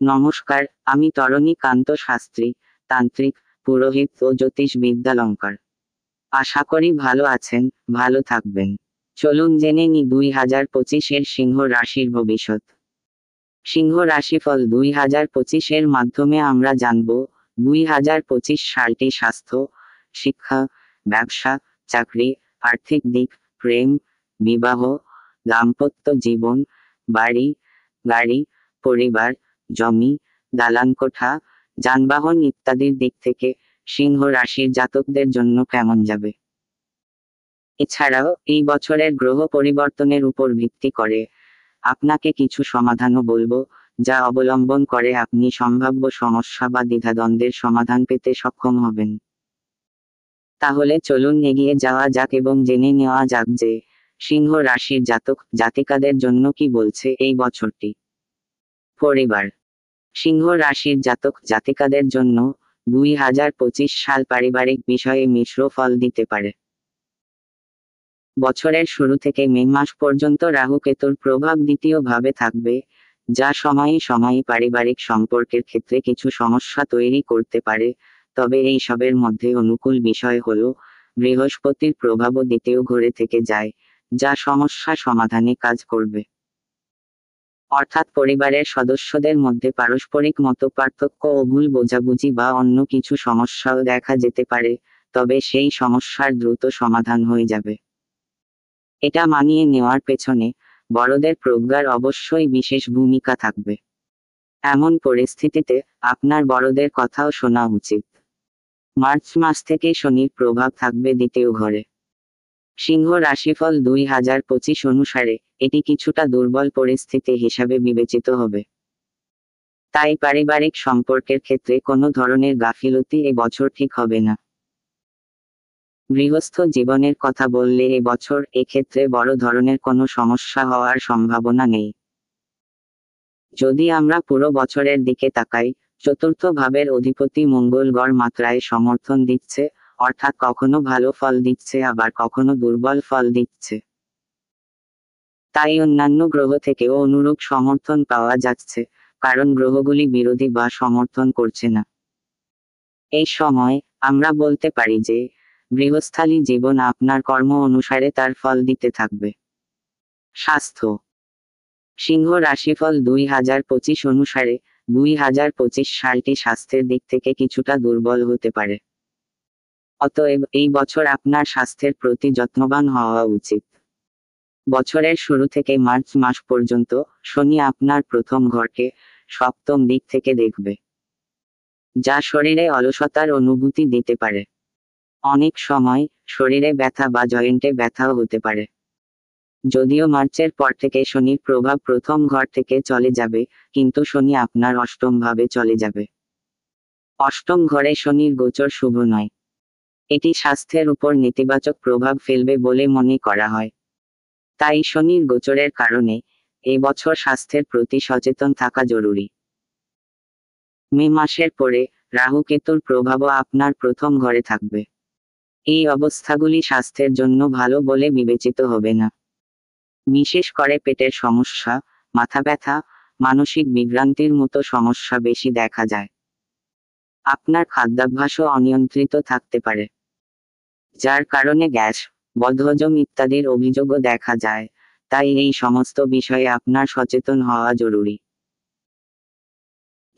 নমস্কার, আমি তরণীকান্ত শাস্ত্রী, তান্ত্রিক, পুরোহিত ও জ্যোতিষবিদ্যালঙ্কার। আশা করি ভালো আছেন, ভালো থাকবেন। চলুন জেনে নিই 2025-এর সিংহ রাশির ভবিষ্যৎ। সিংহ রাশিফল 2025-এর মাধ্যমে আমরা জানব 2025 সালটি স্বাস্থ্য, শিক্ষা, ব্যবসা, চাকরি, আর্থিক দিক, প্রেম, বিবাহ, দাম্পত্য জীবন, বাড়ি, গাড়ি, পরিবার, জমি, দালানকোঠা, যানবাহন ইত্যাদির দিক থেকে সিংহ রাশির জাতকদের জন্য কেমন যাবে। এছাড়াও এই বছরের গ্রহ পরিবর্তনের উপর ভিত্তি করে আপনাকে কিছু সমাধানও বলবো, যা অবলম্বন করে আপনি সম্ভাব্য সমস্যা বা দ্বিধাদ্বন্দ্বের সমাধান পেতে সক্ষম হবেন। তাহলে চলুন এগিয়ে যাওয়া যাক এবং জেনে নেওয়া যাক যে সিংহ রাশির জাতক জাতিকাদের জন্য কি বলছে এই বছরটি। পরিবার। সিংহ রাশির জাতক জাতিকাদের জন্য 2025 সাল পারিবারিক বিষয়ে মিশ্র ফল দিতে পারে। বছরের শুরু থেকে মে মাস পর্যন্ত রাহু কেতুর প্রভাব দ্বিতীয় ভাবে থাকবে, যা সময়ে সময়ে পারিবারিক সম্পর্কের ক্ষেত্রে কিছু সমস্যা তৈরি করতে পারে। তবে এই সবের মধ্যে অনুকূল বিষয় হলো বৃহস্পতির প্রভাবও দ্বিতীয় ঘরে থেকে যায়, যা সমস্যা সমাধানে কাজ করবে। অর্থাৎ পরিবারের সদস্যদের মধ্যে পারস্পরিক মতপার্থক্য ও ভুল বোঝাবুঝি বা অন্য কিছু সমস্যাও দেখা যেতে পারে, তবে সেই সমস্যার দ্রুত সমাধান হয়ে যাবে। এটা মানিয়ে নেওয়ার পেছনে বড়দের প্রজ্ঞার অবশ্যই বিশেষ ভূমিকা থাকবে। এমন পরিস্থিতিতে আপনার বড়দের কথাও শোনা উচিত। মার্চ মাস থেকে শনির প্রভাব থাকবে দ্বিতীয় ঘরে। সিংহ রাশিফল 2025 অনুসারে এটি কিছুটা দুর্বল পরিস্থিতি হিসাবে বিবেচিত হবে। তাই পারিবারিক সম্পর্কের ক্ষেত্রে কোনো ধরনের গাফিলতি এ বছর ঠিক হবে না। গৃহস্থ জীবনের কথা বললে এ বছর এক্ষেত্রে বড় ধরনের কোনো সমস্যা হওয়ার সম্ভাবনা নেই। যদি আমরা পুরো বছরের দিকে তাকাই, চতুর্থ ভাবের অধিপতি মঙ্গল গড় মাত্রায় সমর্থন দিচ্ছে, অর্থাৎ কখনো ভালো ফল দিচ্ছে আবার কখনো দুর্বল ফল দিচ্ছে। তাই অন্যান্য গ্রহ থেকেও অনুরূপ সমর্থন পাওয়া যাচ্ছে, কারণ গ্রহগুলি বিরোধী বা সমর্থন করছে না। এই সময় আমরা বলতে পারি যে গৃহস্থালী জীবন আপনার কর্ম অনুসারে তার ফল দিতে থাকবে। স্বাস্থ্য। সিংহ রাশিফল 2025 অনুসারে 2025 সালটি স্বাস্থ্যের দিক থেকে কিছুটা দুর্বল হতে পারে। অতএব এই বছর আপনার স্বাস্থ্যের প্রতি যত্নবান হওয়া উচিত। বছরের শুরু থেকে মার্চ মাস পর্যন্ত শনি আপনার প্রথম ঘরকে সপ্তম দিক থেকে দেখবে, যা শরীরে অলসতার অনুভূতি দিতে পারে। অনেক সময় শরীরে ব্যথা বা জয়েন্টে ব্যথাও হতে পারে। যদিও মার্চের পর থেকে শনির প্রভাব প্রথম ঘর থেকে চলে যাবে, কিন্তু শনি আপনার অষ্টম ভাবে চলে যাবে। অষ্টম ঘরে শনির গোচর শুভ নয়। এটি স্বাস্থ্যের উপর নেতিবাচক প্রভাব ফেলবে বলে মনে করা হয়। তাই শনির গোচরের কারণে এ বছর স্বাস্থ্যের প্রতি সচেতন থাকা জরুরি। মে মাসের পরে রাহু কেতুর প্রভাবও আপনার প্রথম ঘরে থাকবে। এই অবস্থাগুলি স্বাস্থ্যের জন্য ভালো বলে বিবেচিত হবে না। বিশেষ করে পেটের সমস্যা, মাথা ব্যথা, মানসিক বিভ্রান্তির মতো সমস্যা বেশি দেখা যায়। আপনার খাদ্যাভ্যাসও অনিয়ন্ত্রিত থাকতে পারে, যার কারণে গ্যাস, বদহজম ইত্যাদির অভিযোগও দেখা যায়। তাই এই সমস্ত বিষয়ে আপনার সচেতন হওয়া জরুরি।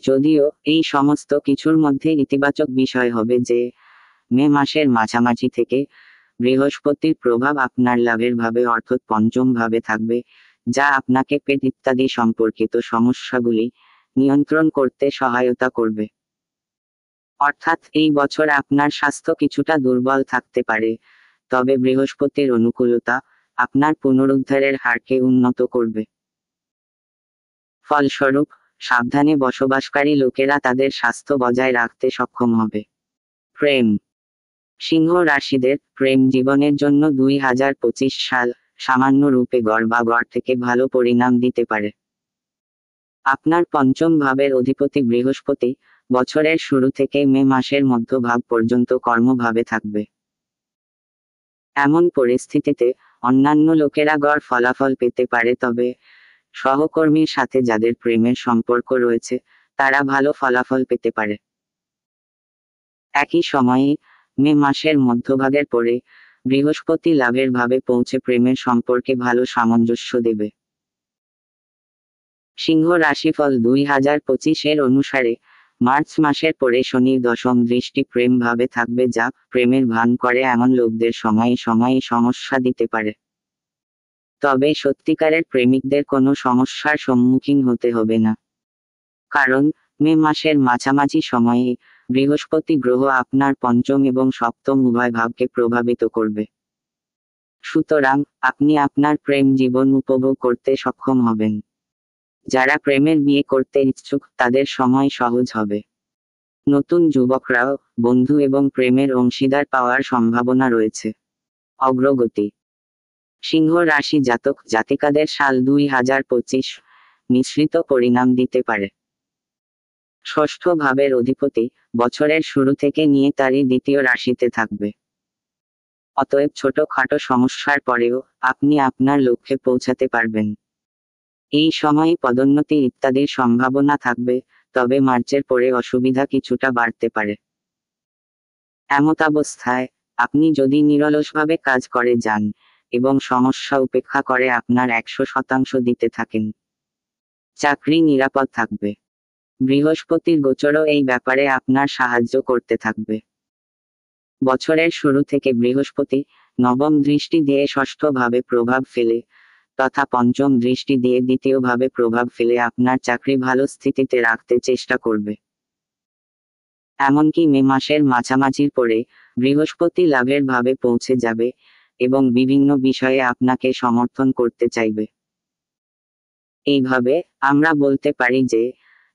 যদিও এই সমস্ত কিছুর মধ্যে ইতিবাচক বিষয় হবে যে মে মাসের মাঝামাঝি থেকে বৃহস্পতির প্রভাব আপনার লাভের ভাবে অর্থাৎ পঞ্চম ভাবে থাকবে, যা আপনাকে পেট ইত্যাদি সম্পর্কিত সমস্যাগুলি নিয়ন্ত্রণ করতে সহায়তা করবে। অর্থাৎ এই বছর আপনার স্বাস্থ্য কিছুটা দুর্বল থাকতে পারে, তবে বৃহস্পতির অনুকূলতা আপনার পুনরুদ্ধারের হারকে উন্নত করবে। ফলস্বরূপ সাবধানে বসবাসকারী লোকেরা তাদের স্বাস্থ্য বজায় রাখতে সক্ষম হবে। প্রেম। সিংহ রাশিদের প্রেম জীবনের জন্য 2025 সাল সামান্য রূপে গড় বা গড় থেকে ভালো পরিণাম দিতে পারে। আপনার পঞ্চম ভাবের অধিপতি বৃহস্পতি বছরের শুরু থেকে মে মাসের মধ্যভাগ পর্যন্ত কর্মভাবে থাকবে। এমন পরিস্থিতিতে অন্যান্য লোকেরা গড় ফলাফল পেতে পারে, তবে সহকর্মীর সাথে যাদের প্রেমের সম্পর্ক রয়েছে তারা ভালো ফলাফল পেতে পারে। একই সময়ে মে মাসের মধ্যভাগের পরে বৃহস্পতি লাভের ভাবে পৌঁছে প্রেমের সম্পর্কে ভালো সামঞ্জস্য দেবে। সিংহ রাশিফল 2025 অনুসারে মার্চ মাসের পরে শনির দশম দৃষ্টি প্রেম ভাবে থাকবে, যা প্রেমের ভান করে এমন লোকদের সময়ে সময়ে সমস্যা দিতে পারে। তবে সত্যিকারের প্রেমিকদের কোনো সমস্যার সম্মুখীন হতে হবে না, কারণ মে মাসের মাঝামাঝি সময়ে বৃহস্পতি গ্রহ আপনার পঞ্চম এবং সপ্তম উভয় ভাবকে প্রভাবিত করবে। সুতরাং আপনি আপনার প্রেম জীবন উপভোগ করতে সক্ষম হবেন। যারা প্রেমের বিয়ে করতে ইচ্ছুক তাদের সময় সহজ হবে। নতুন যুবকরাও বন্ধু এবং প্রেমের অংশীদার পাওয়ার সম্ভাবনা রয়েছে। অগ্রগতি। সিংহ রাশি জাতক জাতিকাদের সাল 2025 মিশ্রিত পরিণাম দিতে পারে। ষষ্ঠ ভাবের অধিপতি বছরের শুরু থেকে নিয়ে তারই দ্বিতীয় রাশিতে থাকবে। অতএব ছোটখাটো সমস্যার পরেও আপনি আপনার লক্ষ্যে পৌঁছাতে পারবেন। এই সময়ে পদোন্নতি ইত্যাদির সম্ভাবনা থাকবে, তবে মার্চের পরে অসুবিধা কিছুটা বাড়তে পারে। এমতাবস্থায় আপনি যদি নিরলসভাবে কাজ করে যান এবং সমস্যা উপেক্ষা করে আপনার 100% দিতে থাকেন, চাকরি নিরাপদ থাকবে। বৃহস্পতির গোচরও এই ব্যাপারে আপনার সাহায্য করতে থাকবে। বছরের শুরু থেকে বৃহস্পতি নবম দৃষ্টি দিয়ে ষষ্ঠ ভাবে প্রভাব ফেলে তথা পঞ্চম দৃষ্টি দিয়ে দ্বিতীয় ভাবে প্রভাব ফেলে আপনার চাকরি ভালো স্থিতিতে রাখতে চেষ্টা করবে। এমনকি মে মাসের মাঝামাঝির পরে বৃহস্পতি লাভের ভাবে পৌঁছে যাবে এবং বিভিন্ন বিষয়ে আপনাকে সমর্থন করতে চাইবে। এইভাবে আমরা বলতে পারি যে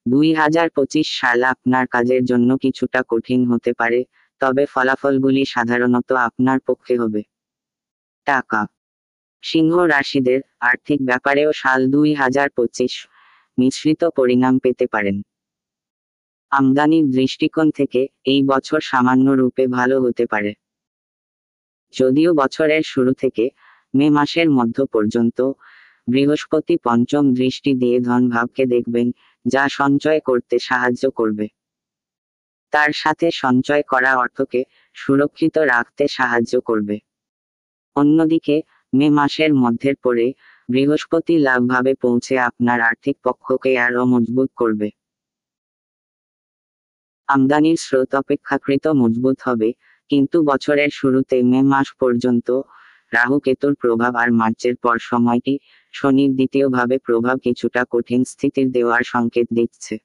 2025 সাল আপনার কাজের জন্য কিছুটা কঠিন হতে পারে, তবে ফলাফলগুলি সাধারণত আপনার পক্ষে হবে। টাকা। সিংহ রাশিদের আর্থিক ব্যাপারেও সাল 2025 মিশ্রিত পরিণাম পেতে পারেন। আমদানির দৃষ্টিকোণ থেকে এই বছর সামান্য রূপে ভালো হতে পারে। যদিও বছরের শুরু থেকে মে মাসের মধ্য পর্যন্ত বৃহস্পতি পঞ্চম দৃষ্টি দিয়ে ধন ভাবকে দেখবেন, যা সঞ্চয় করতে সাহায্য করবে। তার সাথে সঞ্চয় করা অর্থকে সুরক্ষিত রাখতে সাহায্য করবে। অন্যদিকে মে মাসের মধ্যের পরে বৃহস্পতি লাভভাবে পৌঁছে আপনার আর্থিক পক্ষকে আরও মজবুত করবে। আমদানির স্রোত অপেক্ষাকৃত মজবুত হবে, কিন্তু বছরের শুরুতে মে মাস পর্যন্ত রাহু কেতুর প্রভাব আর মার্চের পর সময়টি শনির দ্বিতীয় ভাবে প্রভাব কিছুটা কঠিন স্থিতির দেওয়ার সংকেত দিচ্ছে।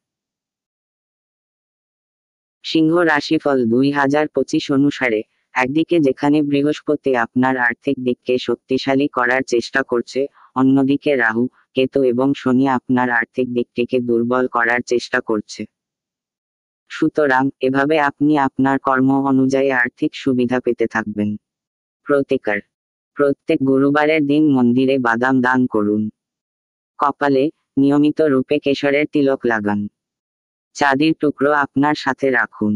সিংহ রাশিফল 2025 অনুসারে একদিকে যেখানে বৃহস্পতি আপনার আর্থিক দিককে শক্তিশালী করার চেষ্টা করছে, অন্যদিকে রাহু কেতু এবং শনি আপনার আর্থিক দিকটিকে দুর্বল করার চেষ্টা করছে। সুতরাং এভাবে আপনি আপনার কর্ম অনুযায়ী আর্থিক সুবিধা পেতে থাকবেন। প্রতিকার। প্রত্যেক গুরুবারের দিন মন্দিরে বাদাম দান করুন। কপালে নিয়মিত রূপে কেশরের তিলক লাগান। চাঁদির টুকরো আপনার সাথে রাখুন।